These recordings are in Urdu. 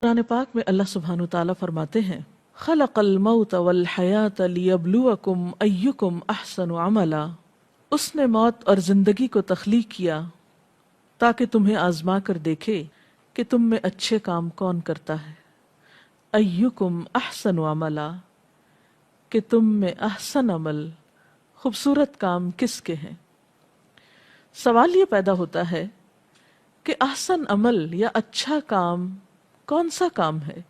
قرآن پاک میں اللہ سبحانہ تعالیٰ فرماتے ہیں خلق الموت والحیات لیبلوکم ایکم احسن عملا، اس نے موت اور زندگی کو تخلیق کیا تاکہ تمہیں آزما کر دیکھے کہ تم میں اچھے کام کون کرتا ہے۔ ایکم احسن عملا، کہ تم میں احسن عمل، خوبصورت کام کس کے ہیں۔ سوال یہ پیدا ہوتا ہے کہ احسن عمل یا اچھا کام کون سا کام ہے؟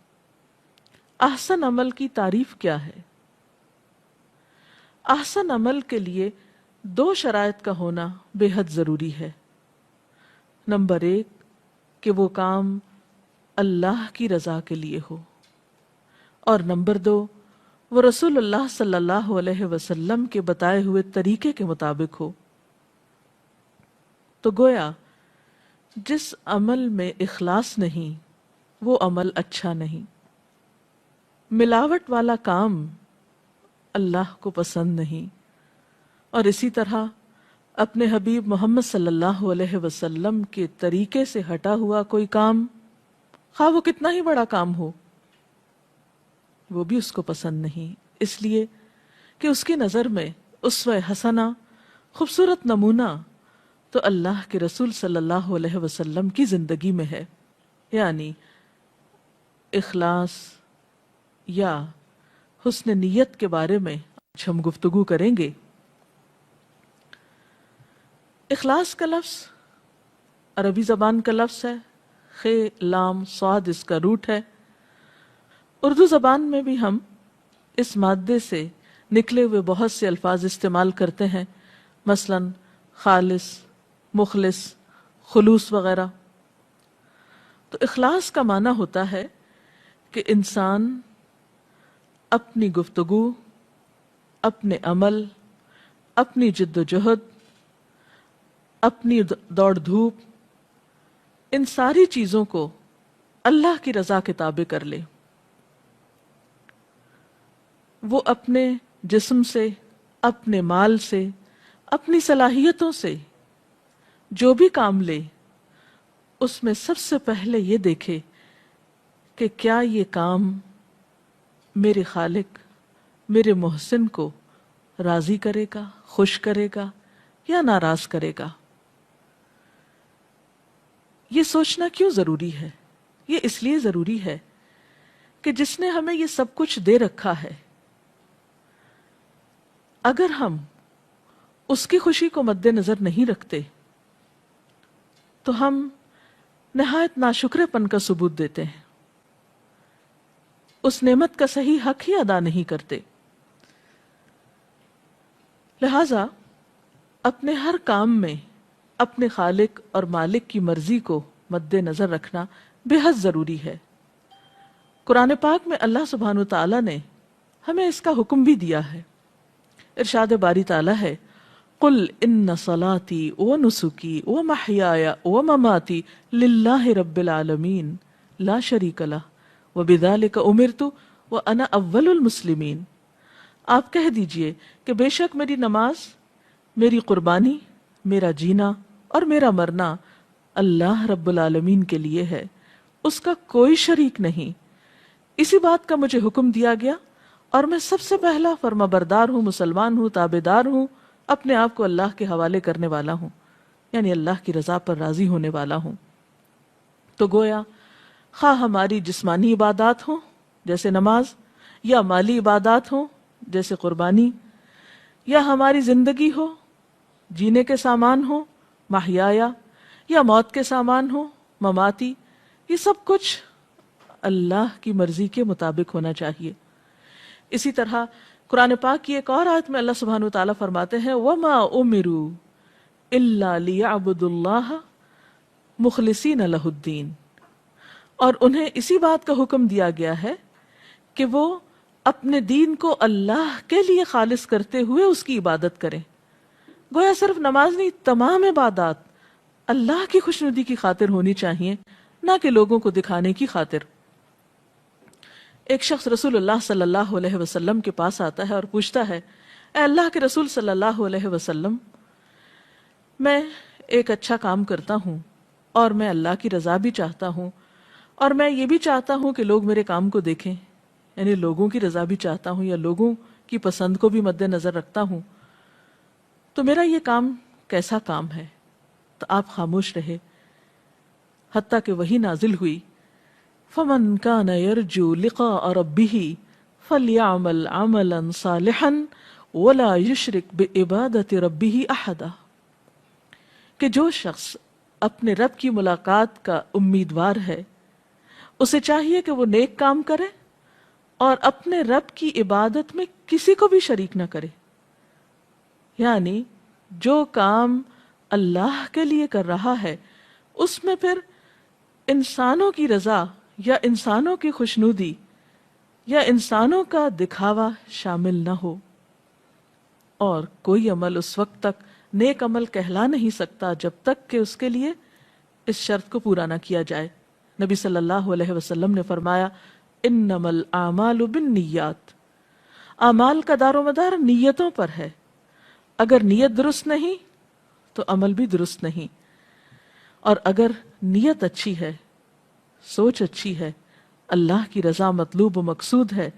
احسن عمل کی تعریف کیا ہے؟ احسن عمل کے لیے دو شرائط کا ہونا بے حد ضروری ہے۔ نمبر 1 کہ وہ کام اللہ کی رضا کے لیے ہو، اور نمبر 2 وہ رسول اللہ صلی اللہ علیہ وسلم کے بتائے ہوئے طریقے کے مطابق ہو۔ تو گویا جس عمل میں اخلاص نہیں وہ عمل اچھا نہیں۔ ملاوٹ والا کام اللہ کو پسند نہیں، اور اسی طرح اپنے حبیب محمد صلی اللہ علیہ وسلم کے طریقے سے ہٹا ہوا کوئی کام، خواہ وہ کتنا ہی بڑا کام ہو، وہ بھی اس کو پسند نہیں، اس لیے کہ اس کی نظر میں اسوہ حسنہ، خوبصورت نمونہ تو اللہ کے رسول صلی اللہ علیہ وسلم کی زندگی میں ہے۔ یعنی اخلاص یا حسن نیت کے بارے میں آج ہم گفتگو کریں گے۔ اخلاص کا لفظ عربی زبان کا لفظ ہے، خ لام صاد اس کا روٹ ہے۔ اردو زبان میں بھی ہم اس مادے سے نکلے ہوئے بہت سے الفاظ استعمال کرتے ہیں، مثلا خالص، مخلص، خلوص وغیرہ۔ تو اخلاص کا معنی ہوتا ہے کہ انسان اپنی گفتگو، اپنے عمل، اپنی جد و جہد، اپنی دوڑ دھوپ، ان ساری چیزوں کو اللہ کی رضا کے تابع کر لے۔ وہ اپنے جسم سے، اپنے مال سے، اپنی صلاحیتوں سے جو بھی کام لے، اس میں سب سے پہلے یہ دیکھے کہ کیا یہ کام میرے خالق، میرے محسن کو راضی کرے گا، خوش کرے گا یا ناراض کرے گا۔ یہ سوچنا کیوں ضروری ہے؟ یہ اس لیے ضروری ہے کہ جس نے ہمیں یہ سب کچھ دے رکھا ہے، اگر ہم اس کی خوشی کو مد نظر نہیں رکھتے تو ہم نہایت ناشکرے پن کا ثبوت دیتے ہیں، اس نعمت کا صحیح حق ہی ادا نہیں کرتے۔ لہذا اپنے ہر کام میں اپنے خالق اور مالک کی مرضی کو مد نظر رکھنا بے حد ضروری ہے۔ قرآن پاک میں اللہ سبحانہ تعالیٰ نے ہمیں اس کا حکم بھی دیا ہے۔ ارشاد باری تعالیٰ ہے قل ان صلاتي ونسكي ومحياي ومماتي لله رب العالمین لا شریک لہ وبذلک امرت وانا اول المسلمین۔ آپ کہہ دیجئے کہ بے شک میری نماز، میری قربانی، میرا جینا اور میرا مرنا اللہ رب العالمین کے لیے ہے، اس کا کوئی شریک نہیں۔ اسی بات کا مجھے حکم دیا گیا اور میں سب سے پہلا فرما بردار ہوں، مسلمان ہوں، تابعدار ہوں، اپنے آپ کو اللہ کے حوالے کرنے والا ہوں، یعنی اللہ کی رضا پر راضی ہونے والا ہوں۔ تو گویا خواہ ہماری جسمانی عبادات ہوں جیسے نماز، یا مالی عبادات ہوں جیسے قربانی، یا ہماری زندگی ہو، جینے کے سامان ہو، محیایا، یا موت کے سامان ہو، مماتی، یہ سب کچھ اللہ کی مرضی کے مطابق ہونا چاہیے۔ اسی طرح قرآن پاک کی ایک اور آیت میں اللہ سبحانہ وتعالیٰ فرماتے ہیں وَمَا أُمِرُوا إِلَّا لِيَعْبُدُوا اللَّهَ مُخْلِصِينَ لَهُ الدِّينَ، اور انہیں اسی بات کا حکم دیا گیا ہے کہ وہ اپنے دین کو اللہ کے لیے خالص کرتے ہوئے اس کی عبادت کریں۔ گویا صرف نماز نہیں، تمام عبادات اللہ کی خوشنودی کی خاطر ہونی چاہیے، نہ کہ لوگوں کو دکھانے کی خاطر۔ ایک شخص رسول اللہ صلی اللہ علیہ وسلم کے پاس آتا ہے اور پوچھتا ہے اے اللہ کے رسول صلی اللہ علیہ وسلم، میں ایک اچھا کام کرتا ہوں اور میں اللہ کی رضا بھی چاہتا ہوں، اور میں یہ بھی چاہتا ہوں کہ لوگ میرے کام کو دیکھیں، یعنی لوگوں کی رضا بھی چاہتا ہوں یا لوگوں کی پسند کو بھی مد نظر رکھتا ہوں، تو میرا یہ کام کیسا کام ہے؟ تو آپ خاموش رہے حتیٰ کہ وہی نازل ہوئی، فَمَنْ كَانَ يَرْجُو لِقَاءَ رَبِّهِ فَلْيَعْمَلْ عَمَلًا صَالِحًا وَلَا يُشْرِكْ بِعِبَادَةِ رَبِّهِ أَحَدًا، کہ جو شخص اپنے رب کی ملاقات کا امیدوار ہے اسے چاہیے کہ وہ نیک کام کرے اور اپنے رب کی عبادت میں کسی کو بھی شریک نہ کرے، یعنی جو کام اللہ کے لیے کر رہا ہے اس میں پھر انسانوں کی رضا یا انسانوں کی خوشنودی یا انسانوں کا دکھاوا شامل نہ ہو، اور کوئی عمل اس وقت تک نیک عمل کہلا نہیں سکتا جب تک کہ اس کے لیے اس شرط کو پورا نہ کیا جائے۔ نبی صلی اللہ علیہ وسلم نے فرمایا، انما الاعمال بالنیات، اعمال کا دار و مدار نیتوں پر ہے، اگر نیت درست نہیں تو عمل بھی درست نہیں، اور اگر نیت اچھی ہے، سوچ اچھی ہے، اللہ کی رضا مطلوب و مقصود ہے،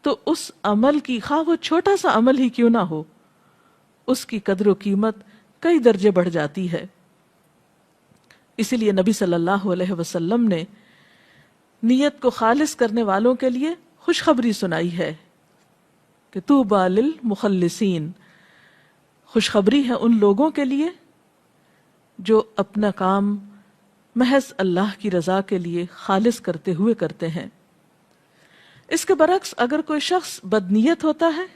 تو اس عمل کی، خواہ وہ چھوٹا سا عمل ہی کیوں نہ ہو، اس کی قدر و قیمت کئی درجے بڑھ جاتی ہے۔ اسی لیے نبی صلی اللہ علیہ وسلم نے نیت کو خالص کرنے والوں کے لیے خوشخبری سنائی ہے کہ طوبیٰ للمخلصین، خوشخبری ہے ان لوگوں کے لیے جو اپنا کام محض اللہ کی رضا کے لیے خالص کرتے ہوئے کرتے ہیں۔ اس کے برعکس اگر کوئی شخص بدنیت ہوتا ہے،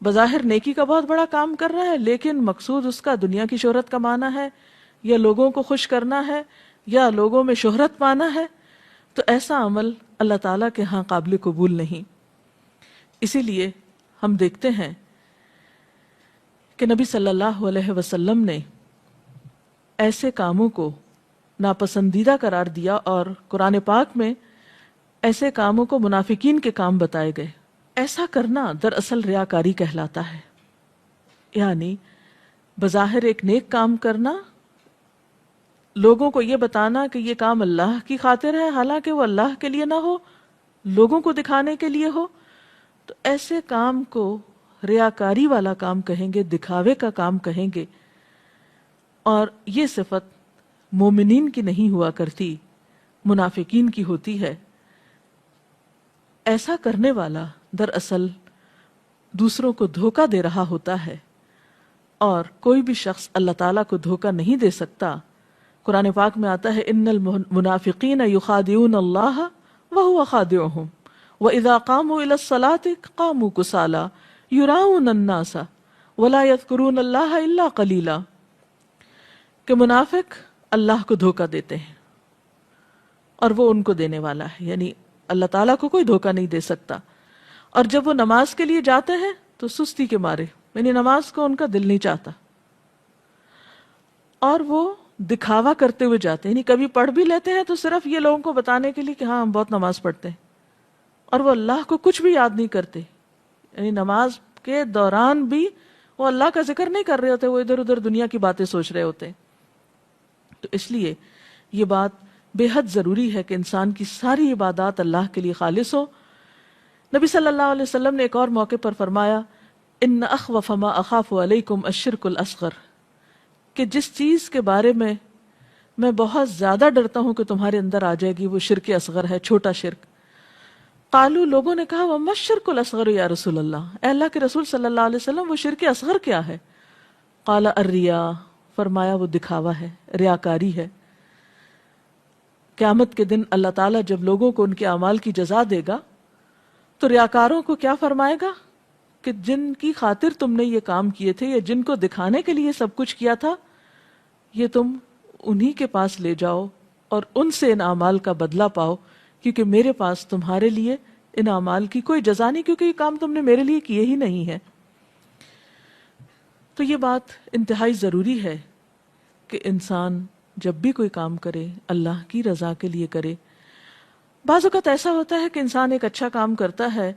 بظاہر نیکی کا بہت بڑا کام کر رہا ہے لیکن مقصود اس کا دنیا کی شہرت کمانا ہے یا لوگوں کو خوش کرنا ہے یا لوگوں میں شہرت پانا ہے، تو ایسا عمل اللہ تعالیٰ کے ہاں قابل قبول نہیں۔ اسی لیے ہم دیکھتے ہیں کہ نبی صلی اللہ علیہ وسلم نے ایسے کاموں کو ناپسندیدہ قرار دیا، اور قرآن پاک میں ایسے کاموں کو منافقین کے کام بتائے گئے۔ ایسا کرنا دراصل ریاکاری کہلاتا ہے، یعنی بظاہر ایک نیک کام کرنا، لوگوں کو یہ بتانا کہ یہ کام اللہ کی خاطر ہے حالانکہ وہ اللہ کے لیے نہ ہو، لوگوں کو دکھانے کے لیے ہو، تو ایسے کام کو ریاکاری والا کام کہیں گے، دکھاوے کا کام کہیں گے، اور یہ صفت مومنین کی نہیں ہوا کرتی، منافقین کی ہوتی ہے۔ ایسا کرنے والا دراصل دوسروں کو دھوکہ دے رہا ہوتا ہے، اور کوئی بھی شخص اللہ تعالیٰ کو دھوکہ نہیں دے سکتا۔ قرآن پاک میں آتا ہے، ان المنافقین یخادعون اللہ وہو خادعہم وَإِذَا قَامُوا إِلَى الصَّلَاةِ قَامُوا كُسَالَىٰ يُرَاءُونَ النَّاسَ وَلَا يَذْكُرُونَ اللَّهَ إِلَّا قَلِيلًا، کہ منافق اللہ کو دھوکہ دیتے ہیں اور وہ ان کو دینے والا ہے، یعنی اللہ تعالیٰ کو کوئی دھوکہ نہیں دے سکتا، اور جب وہ نماز کے لیے جاتے ہیں تو سستی کے مارے، یعنی نماز کو ان کا دل نہیں چاہتا، اور وہ دکھاوا کرتے ہوئے جاتے ہیں، یعنی کبھی پڑھ بھی لیتے ہیں تو صرف یہ لوگوں کو بتانے کے لیے کہ ہاں ہم بہت نماز پڑھتے ہیں، اور وہ اللہ کو کچھ بھی یاد نہیں کرتے، یعنی نماز کے دوران بھی وہ اللہ کا ذکر نہیں کر رہے ہوتے، وہ ادھر ادھر دنیا کی باتیں سوچ رہے ہوتے ہیں۔ تو اس لیے یہ بات بے حد ضروری ہے کہ انسان کی ساری عبادات اللہ کے لیے خالص ہو۔ نبی صلی اللہ علیہ وسلم نے ایک اور موقع پر فرمایا، ان اخوف ما اخاف علیکم الشرک الاصغر، کہ جس چیز کے بارے میں بہت زیادہ ڈرتا ہوں کہ تمہارے اندر آ جائے گی، وہ شرک اصغر ہے، چھوٹا شرک۔ قالو، لوگوں نے کہا، وما الشرک الاصغر یا رسول اللہ، اے اللہ کے رسول صلی اللہ علیہ وسلم وہ شرک اصغر کیا ہے؟ قال الریا، فرمایا وہ دکھاوا ہے، ریاکاری ہے۔ قیامت کے دن اللہ تعالیٰ جب لوگوں کو ان کے اعمال کی جزا دے گا تو ریاکاروں کو کیا فرمائے گا کہ جن کی خاطر تم نے یہ کام کیے تھے یا جن کو دکھانے کے لیے سب کچھ کیا تھا، یہ تم انہی کے پاس لے جاؤ اور ان سے ان اعمال کا بدلہ پاؤ، کیونکہ میرے پاس تمہارے لیے ان اعمال کی کوئی جزا نہیں، کیونکہ یہ کام تم نے میرے لیے کیے ہی نہیں ہے۔ تو یہ بات انتہائی ضروری ہے کہ انسان جب بھی کوئی کام کرے اللہ کی رضا کے لیے کرے۔ بعض اوقات ایسا ہوتا ہے کہ انسان ایک اچھا کام کرتا ہے،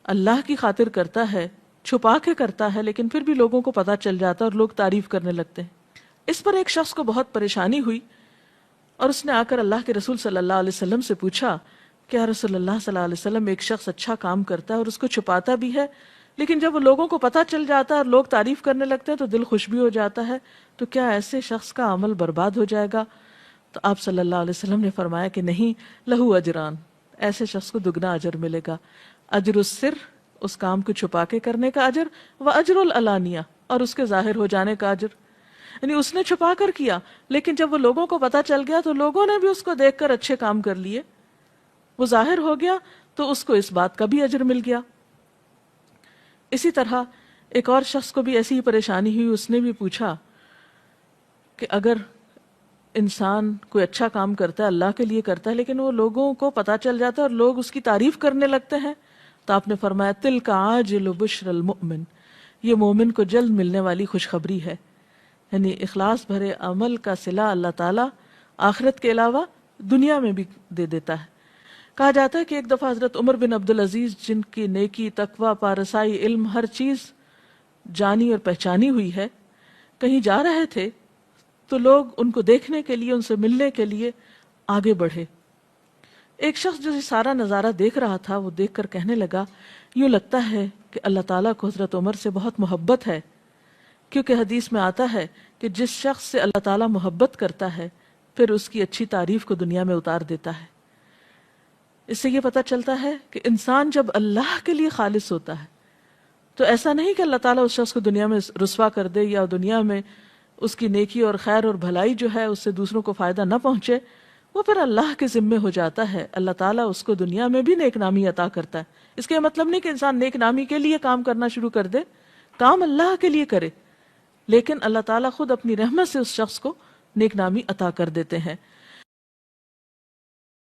اللہ کی خاطر کرتا ہے، چھپا کے کرتا ہے، لیکن پھر بھی لوگوں کو پتہ چل جاتا ہے اور لوگ تعریف کرنے لگتے ہیں۔ اس پر ایک شخص کو بہت پریشانی ہوئی، اور اس نے آ کر اللہ کے رسول صلی اللہ علیہ وسلم سے پوچھا کہ یا رسول اللہ صلی اللہ علیہ وسلم، ایک شخص اچھا کام کرتا ہے اور اس کو چھپاتا بھی ہے، لیکن جب وہ لوگوں کو پتہ چل جاتا ہے اور لوگ تعریف کرنے لگتے ہیں تو دل خوش بھی ہو جاتا ہے، تو کیا ایسے شخص کا عمل برباد ہو جائے گا؟ تو آپ صلی اللہ علیہ وسلم نے فرمایا کہ نہیں، لہو اجران، ایسے شخص کو دگنا اجر ملے گا، اجر السر، اس کام کو چھپا کے کرنے کا اجر، و اجر العلانیہ، اور اس کے ظاہر ہو جانے کا اجر۔ یعنی اس نے چھپا کر کیا، لیکن جب وہ لوگوں کو پتہ چل گیا تو لوگوں نے بھی اس کو دیکھ کر اچھے کام کر لیے، وہ ظاہر ہو گیا تو اس کو اس بات کا بھی اجر مل گیا۔ اسی طرح ایک اور شخص کو بھی ایسی ہی پریشانی ہوئی، اس نے بھی پوچھا کہ اگر انسان کوئی اچھا کام کرتا ہے، اللہ کے لیے کرتا ہے، لیکن وہ لوگوں کو پتہ چل جاتا ہے اور لوگ اس کی تعریف کرنے لگتے ہیں، تو آپ نے فرمایا تلک عاجل بشر المؤمن، یہ مومن کو جلد ملنے والی خوشخبری ہے۔ یعنی اخلاص بھرے عمل کا صلہ اللہ تعالیٰ آخرت کے علاوہ دنیا میں بھی دے دیتا ہے۔ کہا جاتا ہے کہ ایک دفعہ حضرت عمر بن عبدالعزیز، جن کی نیکی، تقوی، پارسائی، علم، ہر چیز جانی اور پہچانی ہوئی ہے، کہیں جا رہے تھے تو لوگ ان کو دیکھنے کے لیے، ان سے ملنے کے لیے آگے بڑھے۔ ایک شخص جو یہ سارا نظارہ دیکھ رہا تھا، وہ دیکھ کر کہنے لگا، یوں لگتا ہے کہ اللہ تعالیٰ کو حضرت عمر سے بہت محبت ہے، کیونکہ حدیث میں آتا ہے کہ جس شخص سے اللہ تعالیٰ محبت کرتا ہے پھر اس کی اچھی تعریف کو دنیا میں اتار دیتا ہے۔ اس سے یہ پتہ چلتا ہے کہ انسان جب اللہ کے لیے خالص ہوتا ہے تو ایسا نہیں کہ اللہ تعالیٰ اس شخص کو دنیا میں رسوا کر دے، یا دنیا میں اس کی نیکی اور خیر اور بھلائی جو ہے اس سے دوسروں کو فائدہ نہ پہنچے، وہ پھر اللہ کے ذمے ہو جاتا ہے۔ اللہ تعالیٰ اس کو دنیا میں بھی نیک نامی عطا کرتا ہے۔ اس کا یہ مطلب نہیں کہ انسان نیک نامی کے لیے کام کرنا شروع کر دے، کام اللہ کے لیے کرے، لیکن اللہ تعالیٰ خود اپنی رحمت سے اس شخص کو نیک نامی عطا کر دیتے ہیں۔